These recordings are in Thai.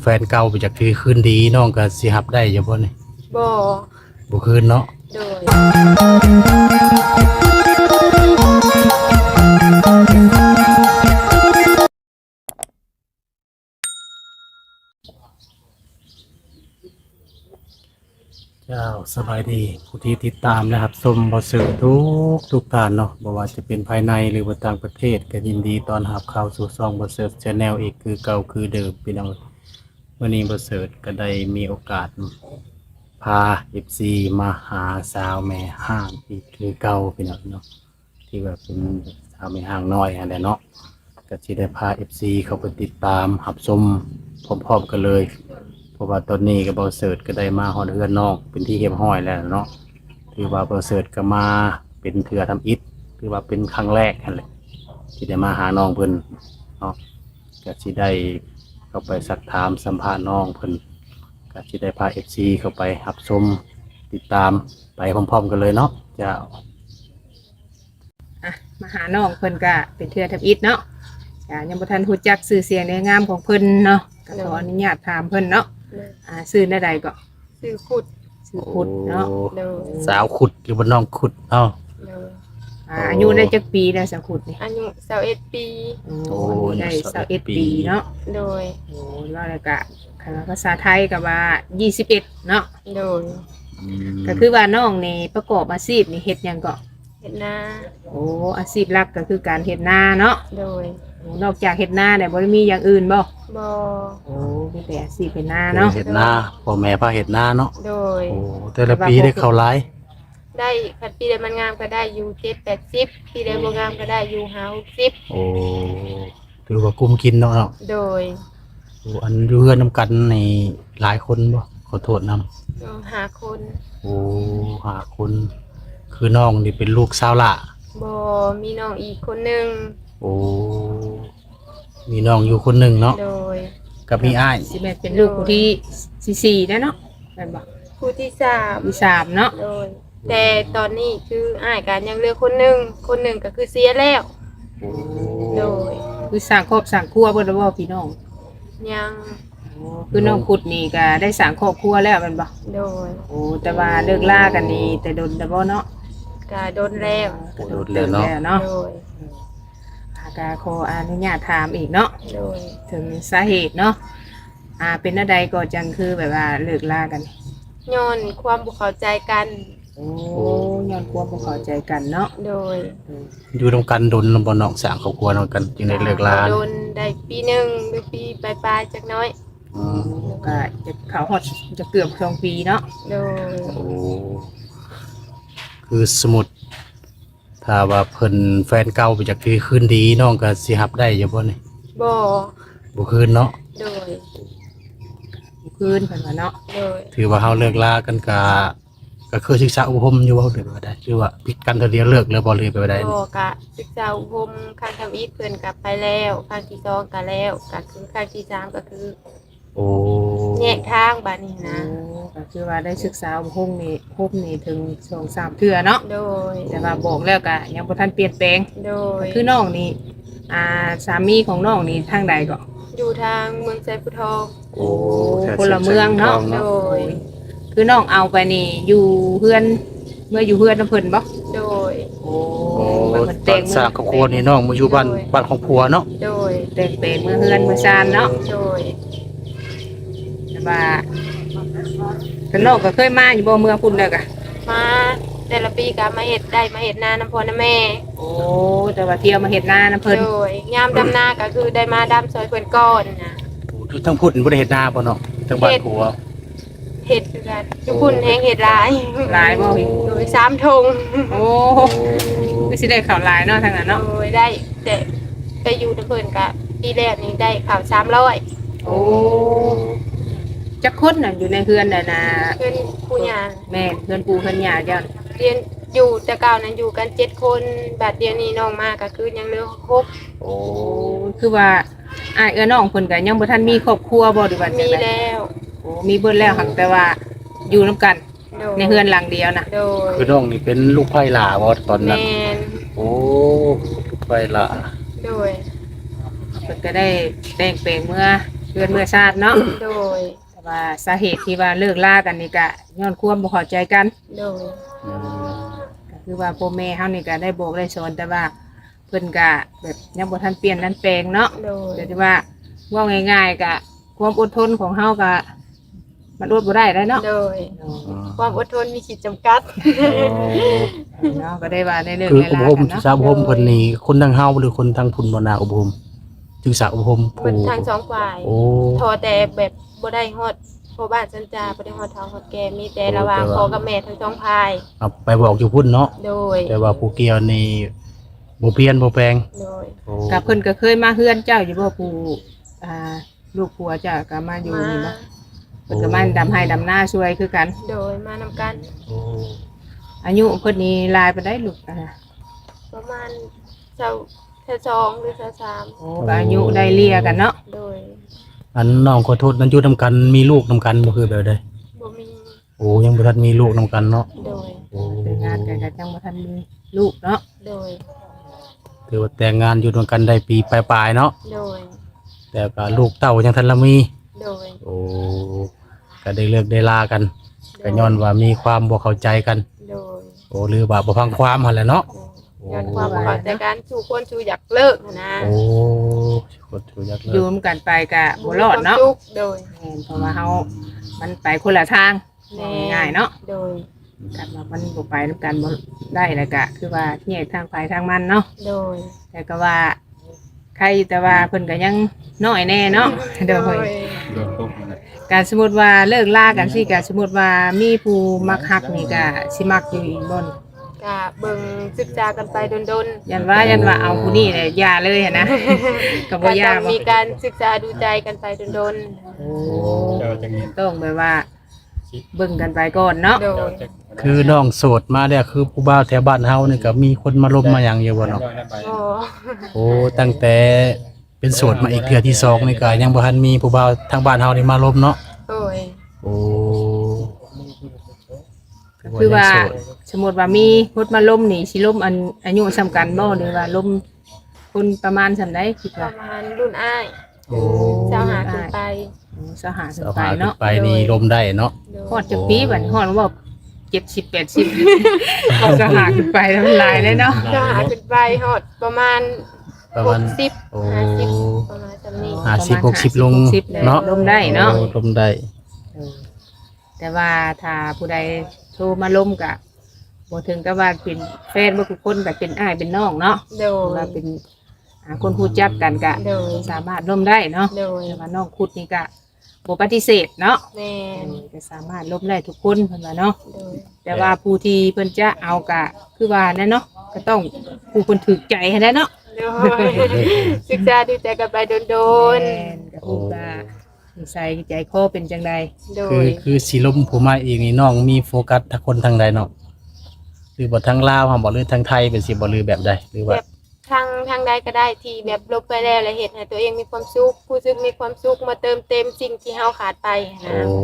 แฟนเก่าไปจากที่คืนดีน้องก็สิรับได้อยู่บ่นี่บ่บ่คืนเนาะโดยเจ้าสบายดีผู้ที่ติดตามนะครับชมบ่สื่อทุกการเนาะบ่ว่าจะเป็นภายในหรือว่าต่างประเทศก็ยินดีต้อนรับเข้าสู่ช่องบ่เสิร์ช Channel อีกคือเก่าคือเดิมพี่น้องวันนี้บ่เสิร์ชก็ได้มีโอกาสพา FC มาหาสาวแม่ห้างอีกคือเก่าพี่น้องเนาะที่ว่าเป็นสาวแม่ห้างน้อยอันแหละเนาะก็สิได้พา FC เข้าไปติดตามรับชมพร้อมๆกันเลยเพราะว่าตอนนี้ก็บ่เสิร์ชก็ได้มาฮอดเฮือนน้องเป็นที่เรียบร้อยแล้วเนาะถือว่าบ่เสิร์ชก็มาเป็นเทื่อทำอิฐถือว่าเป็นครั้งแรกนั่นแหละที่ได้มาหาน้องเพิ่นเนาะก็สิได้เข้าไปสักถามสัมภาษณ์น้องเพิ่นก็สิได้พา FC เข้าไปรับชมติดตามไปพร้อมๆกันเลยเนาะเจ้ามาหาน้องเพิ่นก็เป็นเทื่อทับอิฐเนาะยังบ่ทันฮู้จักชื่อเสียงในงามของเพิ่นเนาะก็ขออนุญาตถามเพิ่นเนาะชื่อใดก็ซื้อขุดชื่อขุดเนาะโดยสาวขุดหรือว่าน้องขุดเนาะโดยอายุได้จักปีแล้วสักขุดนี่อายุ21ปีโอ้ได้21ปีเนาะโดยโอ้ว่าแล้วก็ภาษาไทยก็ว่า21เนาะโดยก็คือว่าน้องนี่ประกอบอาชีพนี่เฮ็ดหยังก็เฮ็ดนา โอ้อาชีพหลักก็คือการเฮ็ดนาเนาะโดยนอกจากเฮ็ดนาเนี่ยบ่ได้มีอย่างอื่นบ่บ่โอ้มีแต่อาชีพเฮ็ดนาเนาะเฮ็ดนาพ่อแม่พาเฮ็ดนาเนาะโดยโอ้แต่ละปีได้เข้าหลายได้คันปีใดมันงามก็ได้อยู่7-80ปีใดบ่งามก็ได้อยู่50-60โอ้ถือว่ากุมกินเนาะโดยโอ้อันอยู่เฮือนนํกันนี่หลายคนบ่ขอโทษนำ5คนโอ้5คนคือน้องนี่เป็นลูกสาวหล่าบ่มีน้องอีกคนนึงโอ้มีน้องอยู่คนหนึ่งเนาะโดยกับมีอ้ายสิแม่เป็นลูกผู้ที่4นะเนาะแม่นบ่ผู้ที่3ที่3เนาะโดยแต่ตอนนี้คืออ้ายกันยังเหลือคนหนึ่งก็คือเสียแล้วโดยคือสร้างครอบสร้างครัวเบิดแล้วบ่พี่น้องยังคือน้องขุดนี่ก็ได้สร้างครอบครัวแล้วแม่นบ่โดยโอ้แต่ว่าเลิกลากันนี่แต่โดนแต่บ่เนาะก็โดนแล้วก็โดนแล้วเนาะโดยก็ขออนุญาตถามอีกเนาะโดยถึงสาเหตุเนาะเป็นอะไรก็จังคือแบบว่าเลิกลากันย้อนความบ่เข้าใจกันโอ้ย้อนความบ่เข้าใจกันเนาะโดยอยู่ตรงกันดนบ่น้องสร้างครอบครัวนำกันจึงได้เลิกลาโดนได้ปีหนึ่งหรือปีปลายๆจักน้อยก็จะเข้าฮอดจะเกือบ2ปีเนาะโดยโอ้คือสมุดถ้าว่าเพิ่นแฟนเก่าไปจากที่คืนดีน้องก็สิรับได้อยู่บ่นี่บ่คืนเนาะโดยคืนเพิ่นว่าเนาะโดยถือว่าเฮาเลิกลากันก็คือศึกษาอุปพรมอยู่ว่าหรือว่าได้หรือว่าผิดกันเท่าเดียวเลิกแล้วบ่เลยไปได้บ่ก็ศึกษาอุปพรมครั้งทำอีกเพิ่นกลับไปแล้วครั้งที่2ก็แล้วก็คือครั้งที่3ก็คือโอ้แยกทางบัดนี้นะก็คือว่าได้ศึกษาอุปพรมนี่ถึง 2-3 เทื่อเนาะโดยแต่ว่าบอกแล้วก็ยังบ่ทันเปลี่ยนแปลงโดยคือน้องนี่สามีของน้องนี่ทางใดก็อยู่ทางเมืองไซพุทองโอ้คนละเมืองเนาะโดยคือน้องเอาไปนี่อยู่เฮือนเมื่ออยู่เฮือนน้ำเพิ่นบ่โดยโอ้ตอนสร้างครอบครัวนี่น้องมาอยู่บ้านของผัวเนาะโดยแต่เป็นเมื่อเฮือนเมื่อซานเนาะโดยแต่ว่าแต่น้องก็เคยมาอยู่บ่เมืองพุ่นแล้วก็มาแต่ละปีก็มาเฮ็ดนาน้ำพ่อน้ำแม่โอ้แต่ว่าเที่ยวมาเฮ็ดนาน้ำเพิ่นโดยยามดำนาก็คือได้มาดำซอยเพิ่นก่อนนะทั้งพุ่นบ่ได้เฮ็ดนาบ่เนาะทั้งบ้านผัวเฮ็ดคือกันอยู่พุ่นแฮงเฮ็ดหลายบ่โดย3ธงโอ้คือสิได้ข้าวหลายเนาะทางนั้นเนาะโอ้ยได้แต่ไปอยู่น้ำเพิ่นก็ปีแรกนี่ได้ข้าว300โอ้จักคนน่ะอยู่ในเฮือนน่ะนะเพิ่นปู่ย่าแม่เฮือนปู่เฮือนย่าเจ้าเรียนอยู่แต่เก่านั้นอยู่กัน7คนบัดเดี๋ยวนี้น้องมาก็คือยังเหลือ6โอ้คือว่าน้องเพิ่นก็ยังบ่ทันมีครอบครัวบ่หรือว่าจังได๋มีแล้วโอ้มีเบิดแล้วแต่ว่าอยู่นํกันในเฮือนหลังเดียวน่ะคือน้องนี่เป็นลูกไผ่หล่าบ่ตอนนั้นแม่นโอ้ลูกไผ่หล่าโดยเพิ่นก็ได้แต่งเพลงเมื่อ เกิดเมื่อชาติเนาะ โดย แต่ว่าสาเหตุที่ว่าเลิกลากันนี่ก็ย้อนความบ่เข้าใจกัน โดย ก็คือว่าพ่อแม่เฮานี่ก็ได้บอกได้สอนแต่ว่าเพิ่นก็แบบยังบ่ทันเปลี่ยนนั้นแปลงเนาะ โดย เดี๋ยวที่ว่าว่าง่ายๆก็ความอดทนของเฮาก็มันอดบ่ได้แล้วเนาะ โดยความอดทนมีขีดจำกัด เนาะก็ได้ว่าในเรื่อง คือ ใน อุป ราว โภม กันเนาะ สาวอุปโภมเพิ่นนี่คนทางเฮาหรือคนทางพุ่นบ่นาอุปโภมจึงสาวอุปโภม เบิดทางสองฝ่าย โอ้ ทอแต่แบบบ่ได้ฮอดพ่อบ้านสัญจาบ่ได้ฮอดเฒ่าฮอดแก่มีแต่ระหว่างพ่อกับแม่ทั้งสองฝ่าย เอาไปบอกอยู่พุ่นเนาะ โดย แต่ว่าผู้เกี่ยวนี่บ่เปลี่ยนบ่แปลง โดย โอ้ กับเพิ่นก็เคยมาเฮือนเจ้าอยู่บ่ผู้อ่าลูกผัวเจ้าก็มาอยู่ มา นี่บ่เพิ่นก็มาดำให้ดำหน้าช่วยคือกัน โดยมานำกัน โอ้ อายุเพิ่นนี่หลายปานใดลูกอ่ะ ประมาณ22หรือ23 โอ้ก็อายุได้เลี่ยกันเนาะ โดย อันน้องขอโทษนั้นอยู่นํกันมีลูกนํกันบ่คือแบบใด บ่มี โอ้ยังบ่ทันมีลูกนํกันเนาะ โดย โอ้ แต่งงานกันก็จังบ่ทันมีลูกเนาะ โดย ถือว่าแต่งงานอยู่ด้วยกันได้ปีปลายๆเนาะ โดย แต่ก็ลูกเต้ายังทันละมี โดย โอ้ก็ได้เลิกได้ลากันก็ย้อนว่ามีความบ่เข้าใจกัน โดย โอ้หรือว่าบ่ฟังความหั่นแหละเนาะ ย้อนความบ่เข้าใจกันสู่คนสู่อยากเลิกนะ โอ้โคตรอยาก อ เลิ ยู่ ก ร่วมกันไปก็บ่รอดเนาะ บ่มีควมสุขโดย แม่นเพราะว่าเฮามันไปคนละทาง แม่ ง่ายๆเนาะ โดย กันว่ามันบ่ไปนำกันบ่ได้แล้วก็คือว่าแยกทางไปทางมันเนาะ โดย แต่ก็ว่าใครแต่ว่าเพิ่นก็ยังน้อยแน่เนาะโดยการสมมุติว่าเลิกลากันสิก็สมมุติว่ามีผู้มักฮักนี่ก็สิมักอยู่อีกบ่น ก็เบิ่งศึกษากันไปดน ยันว่าเอาผู้นี้เนี่ยอย่าเลยหั้นนะ ก็ ๆ บ่ ก็ อย่า ต้อง บ่ มีการศึกษาดูใจกันไปดน โอ้ต้องแบบว่าเบิ่งกันไปก่อนเนาะ ๆโดย คือน้องโสดมาเนี่ยคือผู้บ่าวแถวบ้านเฮานี่ก็มีคนมาลบมาหยังอยู่บ่เนาะ โอ้ โอ้ตั้งแต่เป็นโสดมาอีกเทื่อที่สองนี่ก็ยังบ่ทันมีผู้บ่าวทางบ้านเฮานี่มาลบเนาะ โอ้ย โอ้ คือว่า ยังโสด สมมุติว่ามีคนมาล้มนี่สิล้มอันอายุสำกันบ่หรือว่าล้มคนประมาณสำใดคิด ป ว่า ระมาณรุ่นอ้าย โอ้ เจ้าหาขึ้นไป สหาขึ้น เอา ไป หาขึ้น เนาะ ไปนี่ลมได้เนาะ โดย ฮอดจักปีบัดฮอดว่า70 80เอาสหาขึ้นไปแล้วมันหลายเลยเนาะ เจ้าหาขึ้นไปฮอดประมาณ ประมาณ 60 โอ้ 50ประมาณจำนี้ 50 60ลงเนาะ ลมได้เนาะ โอ้ลมได้ แต่ว่าถ้าผู้ใดโทรมาล้มกะบ่ถึงกับว่าเป็นแฟนบ่ทุกคนก็เป็นอ้ายเป็นน้องเนาะ โดย ว่าเป็นคนรู้จักกันกะ โดย สามารถล้มได้เนาะ โดย แต่ว่าน้องคุดนี่กะบ่ปฏิเสธเนาะ แม่น ก็สามารถล้มได้ทุกคนเพิ่นว่าเนาะ โดย แต่ว่าผู้ที่เพิ่นจะเอากะคือว่านั่นเนาะก็ต้องผู้เพิ่นถูกใจให้ได้เนาะ โดยศึกษาดูใจกันไปโดน แม่นก็ฮู้ว่านิสัยใจคอเป็นจังได ๆโด คือย คือสิลมผู้มาเองนี่น้องมีโฟกัสทางคนทางใดเนาะหรือบ่ทางลาวหาบ่หรือทางไทยเป็นสิบ่หรือแบบใดหรือ แบ ว่า บทางใดก็ได้ที่แบบลบไปแล้วและเฮ็ดให้ตัวเองมีความสุขผู้ซึกมีความสุขมาเติมเต็มสิ่งที่เฮาขาดไป โอ้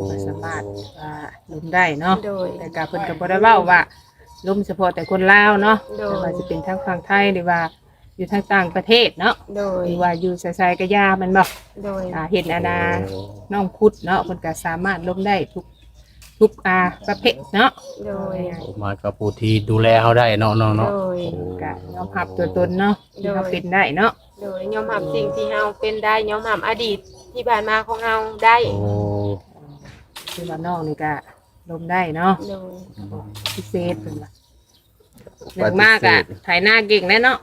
นะ ก็สามารถว่าล้มได้เนาะ โดย แต่ก็เพิ่นก็บ่ได้เว้าว่าล้มเฉพาะแต่คนลาวเนาะ โดย แต่ว่าจะเป็นทางฝั่งไทยหรือว่าอยู่ทางต่างประเทศเนาะ โดย หรือว่าอยู่ไสๆก็ยามันบ่ โดย เห็นอาณาน้องคุดเนาะเพิ่นก็สามารถล้มได้ทุกประเภทเนาะ โดย มากับผู้ที่ดูแลเฮาได้เนาะน้อง โด เนาะ ย ก็ยอมรับตัวตนเนาะที่เขาเป็นได้เนาะ โดยยอมรับสิ่งที่เฮาเป็นได้ยอมรับอดีตที่ผ่านมาของเฮาได้ โอ้ คือว่าน้องนี่ก็ล้มได้เนาะ โดย พิเศษเพิ่นว่าเรื่องมากอ่ะถ่ายหน้าเก่งแน่เนาะ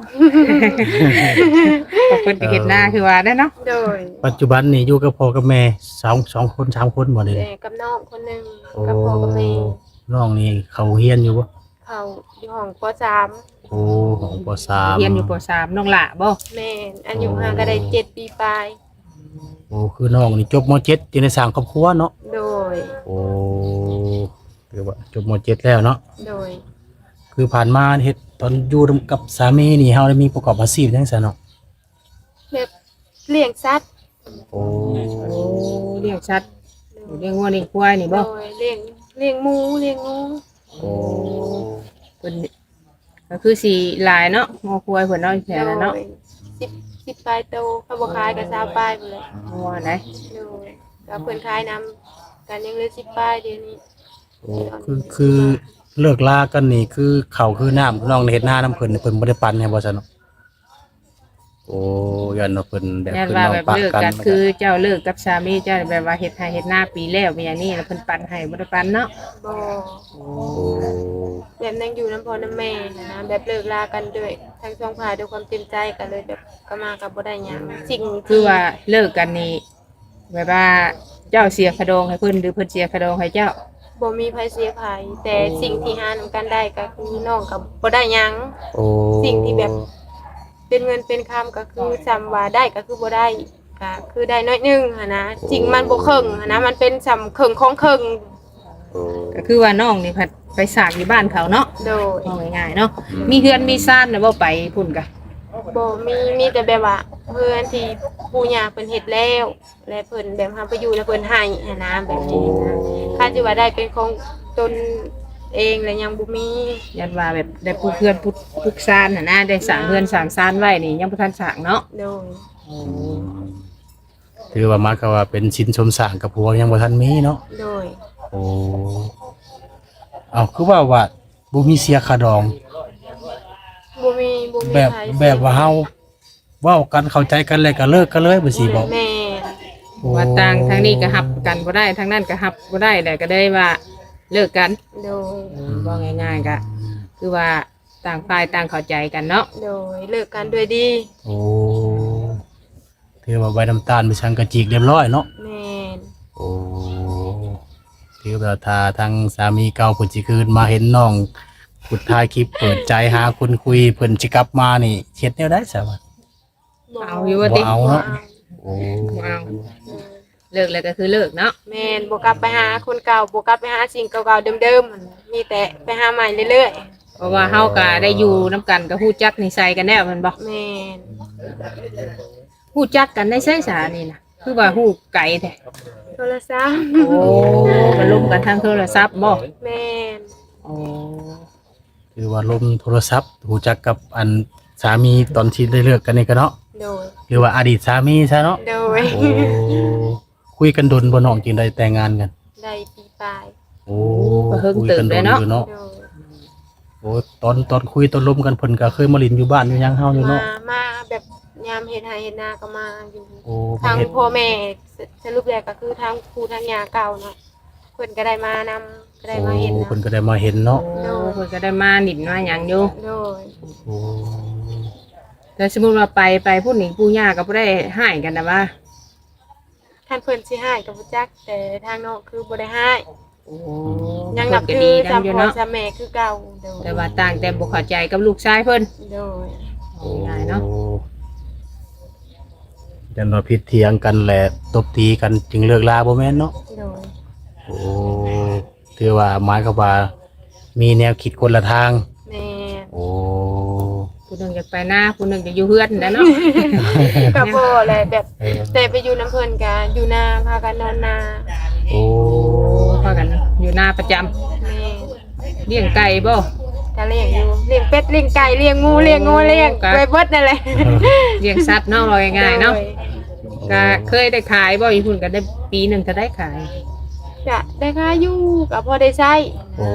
ขอบคุณที่เห็นหน้าคือว่าได้เนาะ โดย ปัจจุบันนี่อยู่กับพ่อกับแม่2คน3คนบ่นี่ แต่กับน้องคนหนึงกับพ่อกับแม่ น้องนี่เขาเฮียนอยู่บ่ เขาอยู่ห้องป โอ้ของป เรียนอยู่ป .3 น้องหล่ะบ่ .3 แม่นอายุห่างก็ได้7 ปีปลาย โอ้คือน้องนี่จบม .7 อยู่ในสร้างครอบครัวเนาะ โดย โอ้คือว่าจบม .7 แล้วเนาะ โดย คือผ่านมาเฮ็ดตอนอยู่กับสามีนี่เฮาได้มีประกอบอาชีพจังซั่นเนาะ แบบเลี้ยงสัตว์ โอ้ โอ้เรียกชัดเรียกงัวเรียกควายนี่ โด บ่ ยเลี้ยงหมูเลี้ยงงู โอ้ เพิ่นก็คือสิหลายเนาะงัวควายเพิ่นเนาะแค่นั้นเนาะ โดย 10ปลายโตถ้าบ่ขายก็20ปลายพุ่นแหละ งัวไหน โดยก็เพิ่นขายนำกันยังเหลือ10ปลายเดี๋ยวนี้ โอ้คือเลิกลากันนี่คือเขาคือน้ำน้องเฮ็ดหน้าน้ำเพิ่นนี่เพิ่นบ่ได้ปันให้บ่ซั่นเนาะโอ้ยันว่าเพิ่นแบบ ยัน เพิ่น ว่า น้อง แบบ ปะ เลิก กัน กันคือเจ้าเลิกกับสามีเจ้าแบบว่าเฮ็ดให้เฮ็ดหน้าปีแล้วเป็นอย่างนี้แล้วเพิ่นปันให้บ่ได้ปันเนาะ บ่ โอ้ แบบนั่งอยู่น้ำพ่อน้ำแม่นะแบบเลิกลากันด้วยทั้งสองฝ่ายด้วยความเต็มใจกันเลยแบบก็มากับบ่ได้หยังสิ่ง คือว่าเลิกกันนี่แบบว่าเจ้าเสียคดองให้เพิ่นหรือเพิ่นเสียคดองให้เจ้า บ่มีไผเสียไผแต่สิ่งที่หานำกันได้ก็คือน้องกับบ่ได้หยัง โอ้ สิ่งที่แบบ เป็นเงินเป็นคำก็คือจำว่าได้ก็คือบ่ได้ก็คือได้น้อยหนึงหันนะจริงมันบ่ครึ่งหันนะมันเป็นสำครึ่งของครึ่ง ก็คือว่าน้องนี่พัดไปสร้างอยู่บ้านเขาเนาะ โดย เอาง่ายๆเนาะมีเฮือนมีซ่านน่ะบ่ไปพุ่นกะ บ่มีแต่แบบว่าเพื่อนที่ปู่ย่าเพิ่นเฮ็ดแล้วและเพิ่นแบบเฮาไปอยู่แล้วเพิ่นให้หันนะแบบนี้นะค่าสิว่าได้เป็นของตนเองแล้วยังบ่มี ยันว่าแบบได้ปลูกเฮือนปลูกซ่านน่ะนะได้สร้างเฮือนสร้างซ่านไว้นี่ยังบ่ทันสร้างเนาะ โดย ถือว่ามาก็ว่าเป็นชิ้นชมสร้างกับผัวยังบ่ทันมีเนาะ โดย โอ้เอาคือว่าบ่มีเสียค่าดอง บ่มี แบบ ไผ แบบว่าเฮาเว้ากันเข้าใจกันแล้วก็เลิกกันเลยบ่สิบ่ แม่ โอ้ ว่าต่างทางนี้ก็รับกันบ่ได้ทางนั้นก็รับบ่ได้แล้วก็ได้ว่าเลิกกัน โดย ว่าง่ายๆก็คือว่าต่างฝ่ายต่างเข้าใจกันเนาะ โดยเลิกกันด้วยดี โอ้ถือว่าใบน้ำตาลไปชังกระจิกเรียบร้อยเนาะ แม่น โอ้ถือว่าถ้าทางสามีเก่าเพิ่นสิคืนมาเห็นน้องขุดท้ายคลิปเปิดใจหาคนคุยเพิ่นสิกลับมานี่เฮ็ดแนวใดซะวะ เอาอยู่ว่าติ บ่เอาเนาะ โอ้ บ่เอาเลิกแล้วก็คือเลิกเนาะ แม่นบ่กลับไปหาคนเก่าบ่กลับไปหาสิ่งเก่าๆเดิมๆมีแต่ไปหาใหม่เรื่อย เพราะว่าเฮาก็ได้อยู่นํกันก็ฮู้จักนิสัยกันแล้วแม่นบ่ ๆแม่น ฮู้จักกันได้ใช้สานี่นะคือว่าฮู้ไกลแท้ โทรศัพท์ โอ้มาล้มกันทางโทรศัพท์บ่ แม่น โอ้ ถือว่าลมโทรศัพท์รู้จักกับอันสามีตอนที่ได้เลิกกันนี่ก็เนาะ โดย หรือว่าอดีตสามีซะเนาะ โดย โอ้คุยกันดนบ่น้องจึงได้แต่งงานกัน ได้ปีปลาย โอ้คุยกันโดนอยู่เนาะ โดย โอ้ตอนคุยตอนลมกันเพิ่นก็เคยมาลินอยู่บ้านอยู่หยังเฮาอยู่เนาะ มาแบบยามเฮ็ดไร่เฮ็ดนาก็มาอยู่ โอ้ ทาง เฮ็ด พ่อแม่สรุปแล้วก็คือทางครูทางยาเก่าเนาะเพิ่นก็ได้มานำก็ได้มาเฮ็ด โอ้ นะ เพิ่นก็ได้มาเห็นเนาะ เพิ่นก็ได้มาหนิดมาหยังอยู่ โดย โอ้ แต่สมมุติว่าไปพูดนี่ปู่ย่าก็บ่ได้ให้กันนะว่า ท่านเพิ่นสิให้ก็บ่จักแต่ทางน้องคือบ่ได้ให้ โอ้ ยังนับ เพิ่นก็ ถื ดี อ นำอยู่ จำพ่อ เนาะ จำแม่คือเก่าโดย แต่ว่าต่างแต่บ่เข้าใจกับลูกชายเพิ่น โดย ง่ายเนาะ ยันว่าผิดเถียงกันแหละตบตีกันจึงเลิกลาบ่แม่นเนาะ โดย โอ้ถือว่าหมายความว่ามีแนวคิดคนละทาง แม่ โอ้ ผู้หนึงอยากไปหน้าผู้หนึงอยากอยู่เฮือนนะเนาะ ก็บ่แหละแบบ เออ แต่ไปอยู่น้ำเพิ่นก็อยู่นาพากันนอนนา โอ้ พากันอยู่หน้าประจำ แม่ เลี้ยงไก่บ่ ก็เลี้ยงอยู่เลี้ยงเป็ดเลี้ยงไก่เลี้ยงงูเลี้ยงงูเลี้ยง ครับ ไปเบิดนั่นแหละ เลี้ยงสัตว์เนาะว่าง่ายๆเนาะ โดย ก็เคยได้ขายบ่อีพุ่นก็ได้ปีหนึงก็ได้ขาย จะได้ค่าอยู่ก็พอได้ใช้ โอ้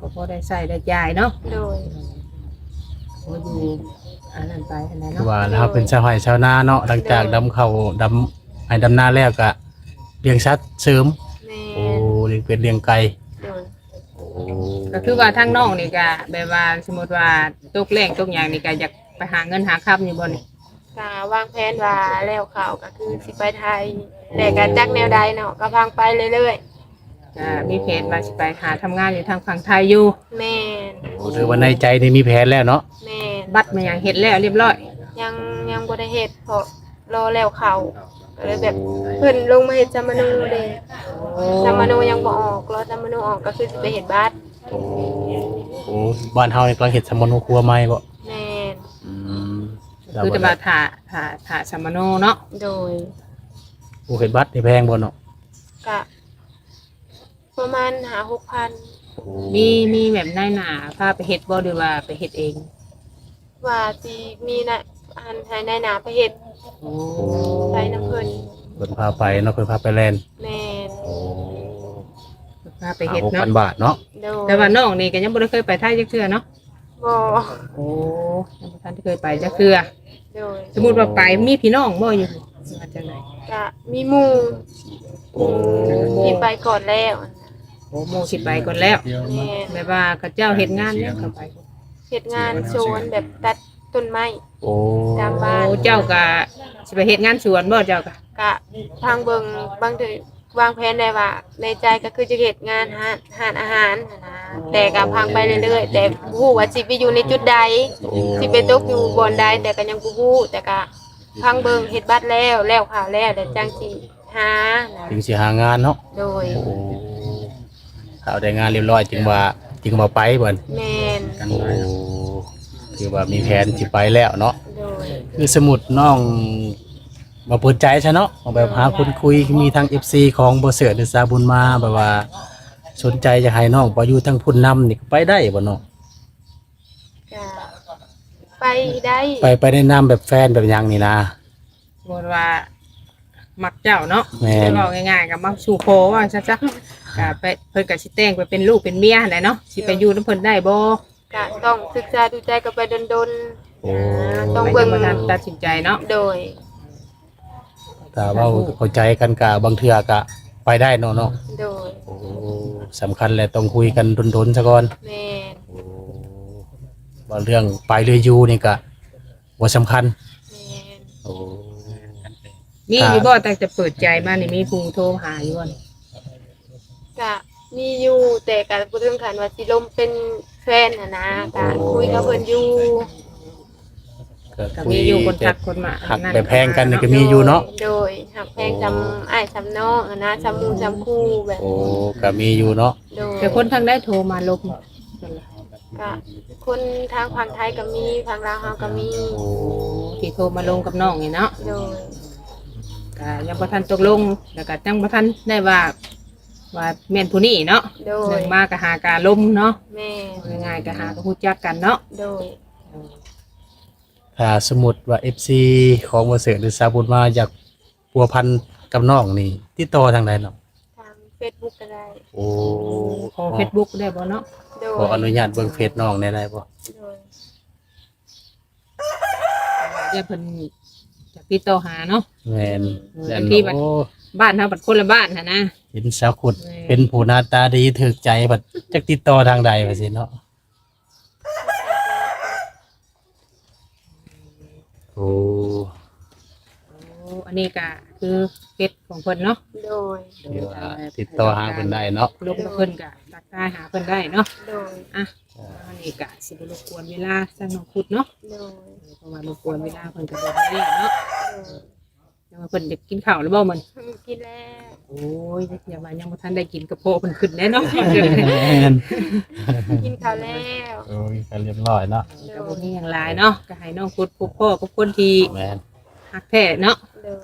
ก็พอได้ใส่ได้จ่ายเนาะ โดย โอ้อยู่อันนั้นไปอันนั้น คือ เนาะ ว่าเราเป็นชาวไร่ชาวนาเนาะหลังจากดำเข้าดำให้ดำนาแล้วก็เลี้ยงสัตว์เสริม แม่ โอ้เลี้ยงเป็ดเลี้ยงไก่ โดย โอ้ ก็คือว่าทางน้องนี่ก็แบบว่าสมมุติว่าตกแรงตกหยังนี่ก็อยากไปหาเงินหาค่ำอยู่บ่นี่ ก็วางแผนว่าแล้วข่าวก็คือสิไปไทยแต่ก็จักแนวใดเนาะก็พังไปเรื่อย ก็มีแผนว่าสิไปหาทำงานอยู่ทางฝั่งไทยอยู่ ๆแม่น โอ้ถือว่าในใจนี่มีแผนแล้วเนาะ แม่น บัตรมันหยังเฮ็ดแล้วเรียบร้อย ยังบ่ได้เฮ็ดเพราะรอแล้วข่าวก็เลยแบบเพิ่นลงมาเฮ็ดจัมมโนเด้จัมมโนยังบ่ออกรอจัมมโนออกก็คือสิไปเฮ็ดบัตร โอ้โอ้บ้านเฮานี่กำลังเฮ็ดสมนุครัวใหม่บ่ แม่น อืม คือจะมาถ่าสัมมโนเนาะ โดย โอ้เฮ็ดบัตรนี่แพงบ่เนาะ ก็ประมาณ6,000 โอ้ มีแบบนายหน้าพาไปเฮ็ดบ่หรือว่าไปเฮ็ดเอง ว่าสิมีน่ะ อันให้นายหนาไปเฮ็ด โอ้ ไปน้ำเพิ่น เพิ่นพาไปเนาะเพิ่นพาไปแลนด์ แม่น โอ้ พาไปเฮ็ดเนาะ 6,000 บาทเนาะ โดย แต่ว่าน้องนี่ก็ยังบ่ได้เคยไปไทยจักเทื่อเนาะ บ่ โอ้ยังบ่ทันได้เคยไปจักเทื่อ โดย สมมุติว่าไปมีพี่น้องบ่อยู่มาจากไหน ก็มีหมู่ โอ้ ที่ไปก่อนแล้ว โอ้หมู่สิไปก่อนแล้ว แม่น แบบว่าเขาเจ้าเฮ็ดงานเนี่ยเขาไป เฮ็ดงานโซนแบบตัดต้นไม้ โอ้ ตามบ้าน โอ้เจ้าก็สิไปเฮ็ดงานสวนบ่เจ้าก็ กะทางเบิ่งบางทีวางแผนได้ว่าในใจก็คือจะเฮ็ดงานหารอาหารหั้นนะแต่ก็พังไปเรื่อยๆแต่บ่ฮู้ว่าสิไปอยู่ในจุดใด โอ้ สิไปตกอยู่บ่อนใดแต่ก็ยังบ่ฮู้แต่ก็พังเบิ่งเฮ็ดบัตรแล้วข่าวแล้วเดี๋ยวจังสิหานะ ถึงสิหางานเนาะ โดย โอ้ถ้าเอาได้งานเรียบร้อยจึงว่าไปเบิ่น แม่น โอ้คือว่ามีแผนสิไปแล้วเนาะ โดย คือสมุดน้องมาเปิดใจใช่เนาะออกแบบหาคนคุยมีทั้ง FC ของบ่เสือหรือสาบุญมาแบบว่า สนใจจะให้น้องไปอยู่ทั้งพุ่นนำนี่ก็ไปได้บ่เนาะ ก็ไปได้ ไปในนามแบบแฟนแบบหยังนี่นะ สมมุติว่ามักเจ้าเนาะ แม่น จะเว้าง่ายๆก็มักสู่โคว่าซะก็ไปเพิ่นก็สิแต่งไปเป็นลูกเป็นเมียแหละเนาะสิไปอยู่นำเพิ่นได้บ่ ก็ต้องศึกษาดูใจกันไปดน โอ้ ๆต้อง ไป เบิ่ง บ่ทันตัดสินใจเนาะ โดย ถ้าเว้าเข้าใจกันก็บางเทื่อก็ไปได้เนาะ โดย โอ้สำคัญแหละต้องคุยกันดนๆซะก่อน แม่น โอ้ว่าเรื่องไปเรืออยู่นี่ก็บ่สำคัญ แม่น โอ้ มีอยู่บ่แต่จะเปิดใจมานี่มีผู้โทรหาอยู่บ่ ก็มีอยู่แต่ก็บ่ถึงขั้นว่าสิลมเป็นแฟนน่ะนะก็คุยกับเพิ่นอยู่ ก็มีอยู่คนทักคนมา หักแบบแพงกันนี่ก็มีอยู่เนาะ โดยหักแพงจำอ้ายจำน้องอะนะจำหมู่จำคู่แบบ โอ้ก็มีอยู่เนาะ โดย แต่คนทางได้โทรมาลบ ก็คนทางฝั่งไทยก็มีฝั่งลาวเฮาก็มี โอ้ ที่โทรมาลงกับน้องนี่เนาะ โดย ก็ยังบ่ทันตกลงแล้วก็ยังบ่ทันได้ว่าแม่นผู้นี้เนาะ โด ห ย นึ่งมาก็หาการล้มเนาะ แม่ ง่ายๆก็หาก็ฮู้จักกันเนาะ โดย ถ้าสมมุติว่า FC ของบ่เสือหรือสาบุญมาอยากพัวพันกับน้องนี่ติดต่อทางใดเนาะ ทาง Facebook ก็ได้ โอ้ ขอ Facebook ได้บ่เนาะ โดย ขออนุญาตเบิ่งเฟซน้องได้บ่ โดย เดี๋ยวเพิ่นจะติดต่อหาเนาะ แม่นแล้ว ที่บัด โอ้ บ้านเฮาบัดคนละบ้านหั่นนะ เห็นสาวขุดเป็นผู้หน้าตาดีถูกใจบัดจักติดต่อทางใดว่าสิเนาะโอ้ โอ้อันนี้ก็คือเฟซของเพิ่นเนาะ โดย ที่ว่าติดต่อหาเพิ่นได้เนาะ ลงกับเพิ่นก็ทักทายหาเพิ่นได้เนาะ โดย อ่ะอันนี้ก็สิบ่รบกวนเวลาสักน้องคุดเนาะ โดย เพราะว่ารบกวนเวลาเพิ่นก็บ่ได้เนาะ โดย แต่ว่าเพิ่นจะกินข้าวหรือบ่มัน กินแล้ว โอ้ยอย่าว่ายังบ่ทันได้กินกระเพาะเพิ่นขึ้นแน่เนาะ แม่น กินข้าวแล้ว โอ้ยก็เรียบร้อยเนาะ โด ก็บ่ ย มีหยังหลายเนาะก็ให้น้องคุดพบพ่อกับคนที่ แม่น ฮักแท้เนาะ โดย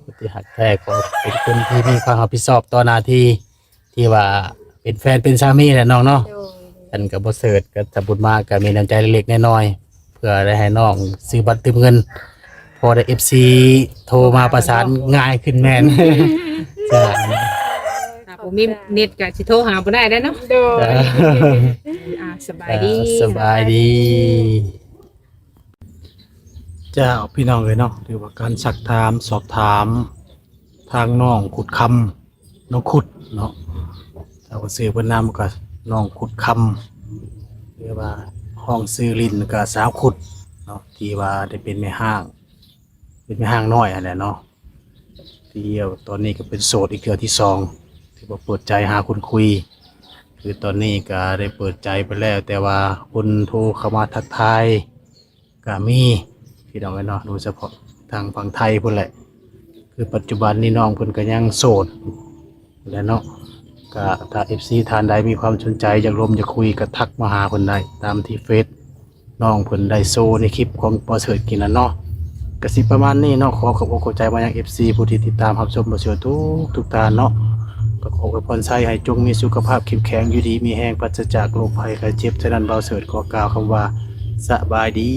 ผู้ที่หักแท้ก็เป็นคนที่มีความรับผิดชอบต่อหน้าที่ที่ว่าเป็นแฟนเป็นสามีแหละน้องเนาะ โดย อันก็บ่เสิร์ชก็สมบุญมากก็มีน้ำใจเล็กๆน้อยๆเพื่อได้ให้น้องซื้อบัตรเติมเงิน พอได้ FC โทรมาประสานง่ายขึ้นแม่น จ้า ถ้าบ่มีเน็ตก็สิโทรหาบ่ได้เนาะ โดย สบายดี สบายดีเจ้าพี่น้องเลยเนาะถือว่าการสักถามสอบถามทางน้องขุดคำน้องขุดเนาะถ้าว่าซื้อเพิ่นนามก็น้องขุดคำเรียกว่าห้องซื้อลินก็สาวขุดเนาะที่ว่าได้เป็นแม่ห้าง เป็นแม่ห้างน้อยอะไรเนาะที่เดียวตอนนี้ก็เป็นโสดอีกเทื่อที่สองที่ว่าเปิดใจหาคนคุย คือตอนนี้ก็ได้เปิดใจไปแล้ว แต่ว่าคนโทรเข้ามาทักทายก็มีพี่น้องกันเนาะโดยเฉพาะทางฝั่งไทยพุ่นแหละ คือปัจจุบันนี้น้องเพิ่นก็ยังโสดและเนาะก็ถ้า FC ทานใดมีความสนใจอยากร่วมอยากคุยก็ทักมาหาเพิ่นได้ตามที่เฟซน้องเพิ่นได้โซในคลิปของบ่เสิร์ชกินนั่นเนาะก็สิประมาณนี้เนาะขอขอบอกขอบใจมายัง FC ผู้ที่ติดตามรับชมบ่เสิร์ชทุกท่านเนาะ ก็ขออวยพรใช้ให้จงมีสุขภาพเข้มแข็งอยู่ดีมีแห้งปราศจากโรคภัยไข้เจ็บฉะนั้นเบาเสิร์ชขอกล่าวคำว่าสบายดี